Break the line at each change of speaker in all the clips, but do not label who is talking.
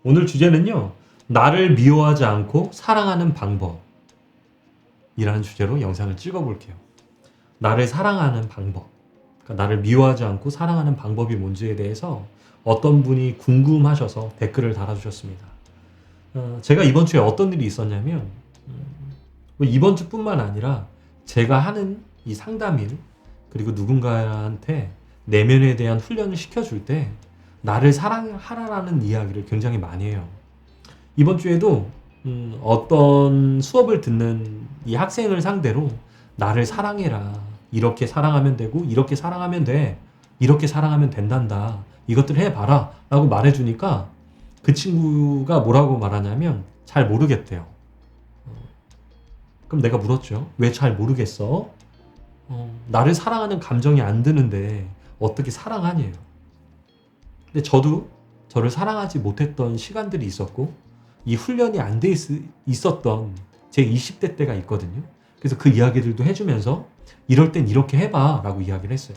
오늘 주제는요, 나를 미워하지 않고 사랑하는 방법이라는 주제로 영상을 찍어볼게요. 나를 사랑하는 방법. 그러니까 나를 미워하지 않고 사랑하는 방법이 뭔지에 대해서 어떤 분이 궁금하셔서 댓글을 달아주셨습니다. 제가 이번 주에 어떤 일이 있었냐면, 뭐 이번 주뿐만 아니라 제가 하는 이 상담일, 그리고 누군가한테 내면에 대한 훈련을 시켜줄 때 나를 사랑하라는 이야기를 굉장히 많이 해요. 이번 주에도 어떤 수업을 듣는 이 학생을 상대로 나를 사랑해라. 이렇게 사랑하면 되고 이렇게 사랑하면 돼. 이렇게 사랑하면 된단다. 이것들 해봐라. 라고 말해주니까 그 친구가 뭐라고 말하냐면 잘 모르겠대요. 그럼 내가 물었죠. 왜 잘 모르겠어? 나를 사랑하는 감정이 안 드는데 어떻게 사랑하냐요. 근데 저도 저를 사랑하지 못했던 시간들이 있었고 이 훈련이 안 돼 있었던 제 20대 때가 있거든요. 그래서 그 이야기들도 해주면서 이럴 땐 이렇게 해봐 라고 이야기를 했어요.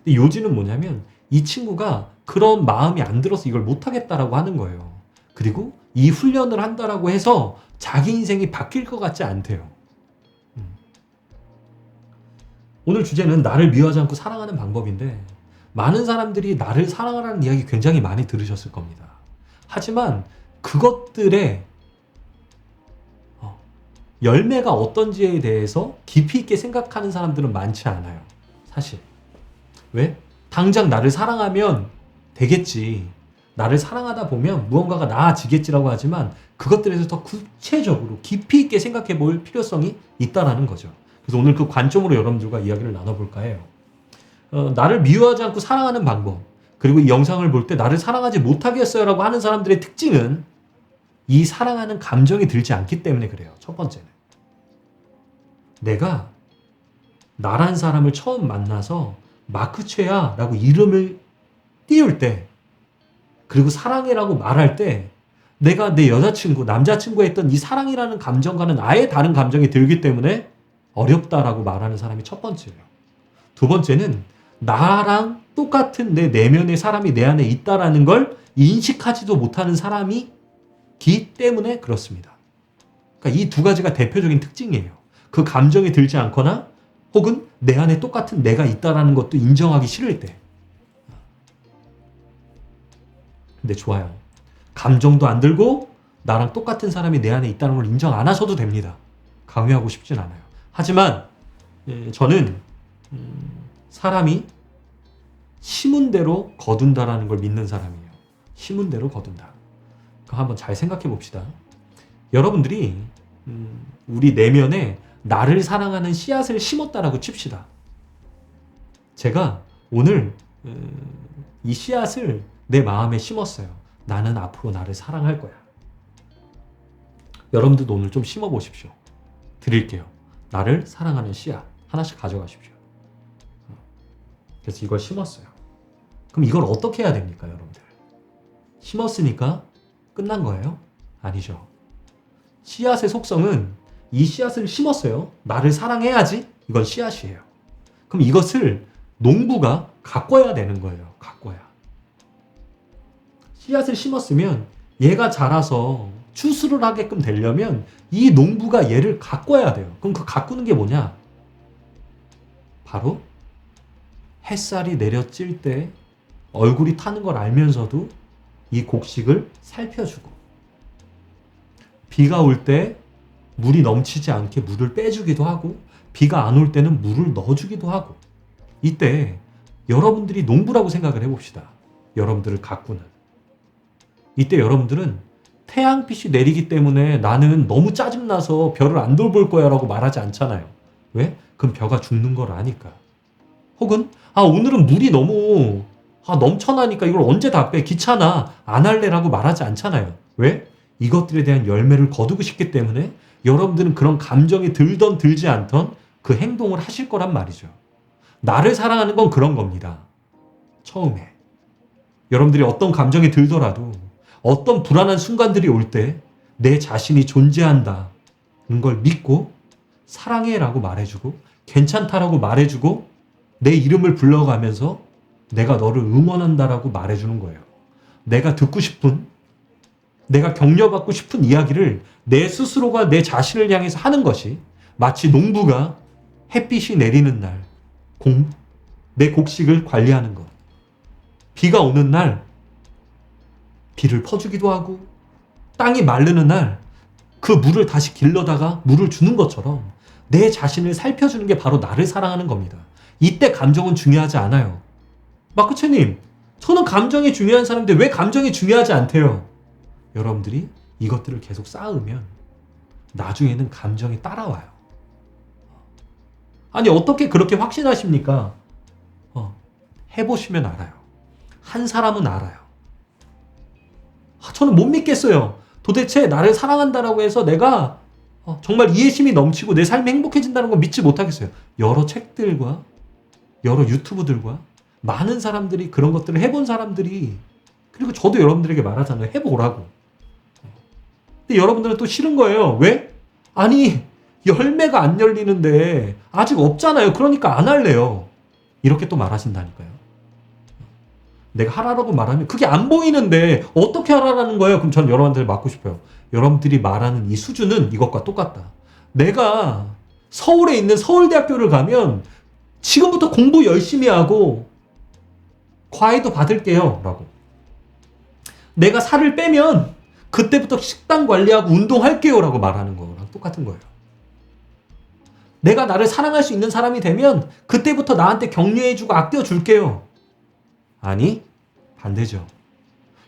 근데 요지는 뭐냐면 이 친구가 그런 마음이 안 들어서 이걸 못하겠다라고 하는 거예요. 그리고 이 훈련을 한다라고 해서 자기 인생이 바뀔 것 같지 않대요. 오늘 주제는 나를 미워하지 않고 사랑하는 방법인데 많은 사람들이 나를 사랑하라는 이야기 굉장히 많이 들으셨을 겁니다. 하지만 그것들의 열매가 어떤지에 대해서 깊이 있게 생각하는 사람들은 많지 않아요. 사실. 왜? 당장 나를 사랑하면 되겠지. 나를 사랑하다 보면 무언가가 나아지겠지라고 하지만 그것들에서 더 구체적으로 깊이 있게 생각해 볼 필요성이 있다라는 거죠. 그래서 오늘 그 관점으로 여러분들과 이야기를 나눠볼까 해요. 나를 미워하지 않고 사랑하는 방법, 그리고 이 영상을 볼 때 나를 사랑하지 못하겠어요라고 하는 사람들의 특징은 이 사랑하는 감정이 들지 않기 때문에 그래요. 첫 번째는. 내가 나란 사람을 처음 만나서 마크최야 라고 이름을 띄울 때, 그리고 사랑해라고 말할 때 내가 내 여자친구, 남자친구에 했던 이 사랑이라는 감정과는 아예 다른 감정이 들기 때문에 어렵다라고 말하는 사람이 첫 번째예요. 두 번째는 나랑 똑같은 내 내면의 사람이 내 안에 있다라는 걸 인식하지도 못하는 사람이기 때문에 그렇습니다. 그러니까 이 두 가지가 대표적인 특징이에요. 그 감정이 들지 않거나 혹은 내 안에 똑같은 내가 있다라는 것도 인정하기 싫을 때. 근데 좋아요. 감정도 안 들고 나랑 똑같은 사람이 내 안에 있다는 걸 인정 안 하셔도 됩니다. 강요하고 싶진 않아요. 하지만 저는 사람이 심은 대로 거둔다라는 걸 믿는 사람이에요. 심은 대로 거둔다. 그거 한번 잘 생각해 봅시다. 여러분들이 우리 내면에 나를 사랑하는 씨앗을 심었다라고 칩시다. 제가 오늘 이 씨앗을 내 마음에 심었어요. 나는 앞으로 나를 사랑할 거야. 여러분들도 오늘 좀 심어보십시오. 드릴게요. 나를 사랑하는 씨앗 하나씩 가져가십시오. 그래서 이걸 심었어요. 그럼 이걸 어떻게 해야 됩니까, 여러분들? 심었으니까 끝난 거예요? 아니죠. 씨앗의 속성은 이 씨앗을 심었어요. 나를 사랑해야지. 이건 씨앗이에요. 그럼 이것을 농부가 가꿔야 되는 거예요. 가꿔야. 씨앗을 심었으면 얘가 자라서 추수를 하게끔 되려면 이 농부가 얘를 가꿔야 돼요. 그럼 그 가꾸는 게 뭐냐? 바로 햇살이 내려찔 때 얼굴이 타는 걸 알면서도 이 곡식을 살펴주고, 비가 올 때 물이 넘치지 않게 물을 빼주기도 하고, 비가 안 올 때는 물을 넣어주기도 하고, 이때 여러분들이 농부라고 생각을 해봅시다. 여러분들을 가꾸는. 이때 여러분들은 태양빛이 내리기 때문에 나는 너무 짜증나서 벼를 안 돌볼 거야 라고 말하지 않잖아요. 왜? 그럼 벼가 죽는 걸 아니까. 혹은 오늘은 물이 너무 넘쳐나니까 이걸 언제 다 빼? 귀찮아. 안 할래 라고 말하지 않잖아요. 왜? 이것들에 대한 열매를 거두고 싶기 때문에 여러분들은 그런 감정이 들던 들지 않던 그 행동을 하실 거란 말이죠. 나를 사랑하는 건 그런 겁니다. 처음에. 여러분들이 어떤 감정이 들더라도 어떤 불안한 순간들이 올 때 내 자신이 존재한다는 걸 믿고 사랑해라고 말해주고 괜찮다라고 말해주고 내 이름을 불러가면서 내가 너를 응원한다라고 말해주는 거예요. 내가 듣고 싶은 내가 격려받고 싶은 이야기를 내 스스로가 내 자신을 향해서 하는 것이 마치 농부가 햇빛이 내리는 날 내 곡식을 관리하는 것. 비가 오는 날 비를 퍼주기도 하고 땅이 마르는 날 그 물을 다시 길러다가 물을 주는 것처럼 내 자신을 살펴주는 게 바로 나를 사랑하는 겁니다. 이때 감정은 중요하지 않아요. 마크채님, 저는 감정이 중요한 사람인데 왜 감정이 중요하지 않대요? 여러분들이 이것들을 계속 쌓으면 나중에는 감정이 따라와요. 아니 어떻게 그렇게 확신하십니까? 해보시면 알아요. 한 사람은 알아요. 저는 못 믿겠어요. 도대체 나를 사랑한다라고 해서 내가 정말 이해심이 넘치고 내 삶이 행복해진다는 걸 믿지 못하겠어요. 여러 책들과 여러 유튜브들과 많은 사람들이 그런 것들을 해본 사람들이, 그리고 저도 여러분들에게 말하잖아요. 해보라고. 근데 여러분들은 또 싫은 거예요. 왜? 아니 열매가 안 열리는데 아직 없잖아요. 그러니까 안 할래요. 이렇게 또 말하신다니까요. 내가 하라고 말하면 그게 안 보이는데 어떻게 하라는 거예요? 그럼 전 여러분들 맞고 싶어요. 여러분들이 말하는 이 수준은 이것과 똑같다. 내가 서울에 있는 서울대학교를 가면 지금부터 공부 열심히 하고 과외도 받을게요 라고. 내가 살을 빼면 그때부터 식단 관리하고 운동할게요 라고 말하는 거랑 똑같은 거예요. 내가 나를 사랑할 수 있는 사람이 되면 그때부터 나한테 격려해주고 아껴줄게요. 아니, 반대죠.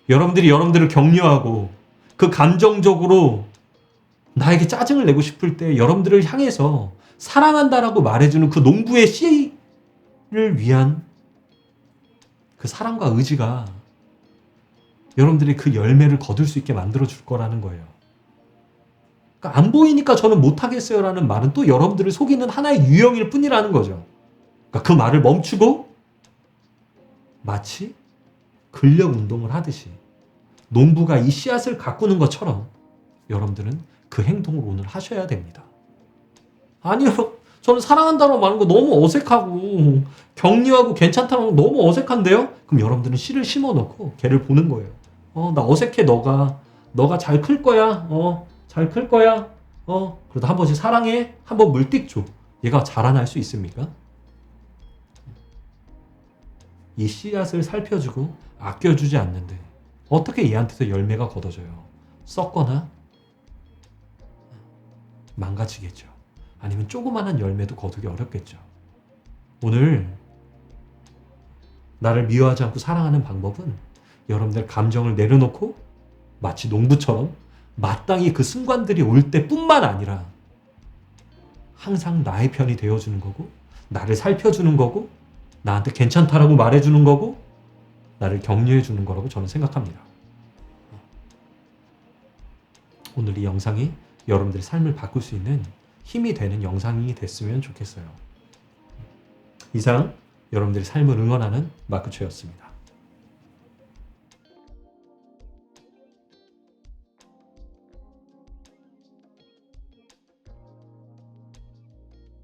여러분들이 여러분들을 격려하고 그 감정적으로 나에게 짜증을 내고 싶을 때 여러분들을 향해서 사랑한다라고 말해주는 그 농부의 씨를 위한 그 사랑과 의지가 여러분들이 그 열매를 거둘 수 있게 만들어줄 거라는 거예요. 그러니까 안 보이니까 저는 못하겠어요 라는 말은 또 여러분들을 속이는 하나의 유형일 뿐이라는 거죠. 그러니까 그 말을 멈추고 마치 근력 운동을 하듯이 농부가 이 씨앗을 가꾸는 것처럼 여러분들은 그 행동을 오늘 하셔야 됩니다. 아니요. 저는 사랑한다고 말하는 거 너무 어색하고 격려하고 괜찮다는 거 너무 어색한데요? 그럼 여러분들은 씨를 심어놓고 걔를 보는 거예요. 나 어색해 너가 잘 클 거야. 잘 클 거야. 그래도 한 번씩 사랑해. 한 번 물띡 줘. 얘가 자라날 수 있습니까? 이 씨앗을 살펴주고 아껴주지 않는데 어떻게 얘한테서 열매가 걷어져요? 썩거나 망가지겠죠. 아니면 조그만한 열매도 거두기 어렵겠죠. 오늘 나를 미워하지 않고 사랑하는 방법은 여러분들 감정을 내려놓고 마치 농부처럼 마땅히 그 순간들이 올 때뿐만 아니라 항상 나의 편이 되어주는 거고 나를 살펴주는 거고 나한테 괜찮다라고 말해주는 거고 나를 격려해주는 거라고 저는 생각합니다. 오늘 이 영상이 여러분들의 삶을 바꿀 수 있는 힘이 되는 영상이 됐으면 좋겠어요. 이상 여러분들의 삶을 응원하는 마크초였습니다.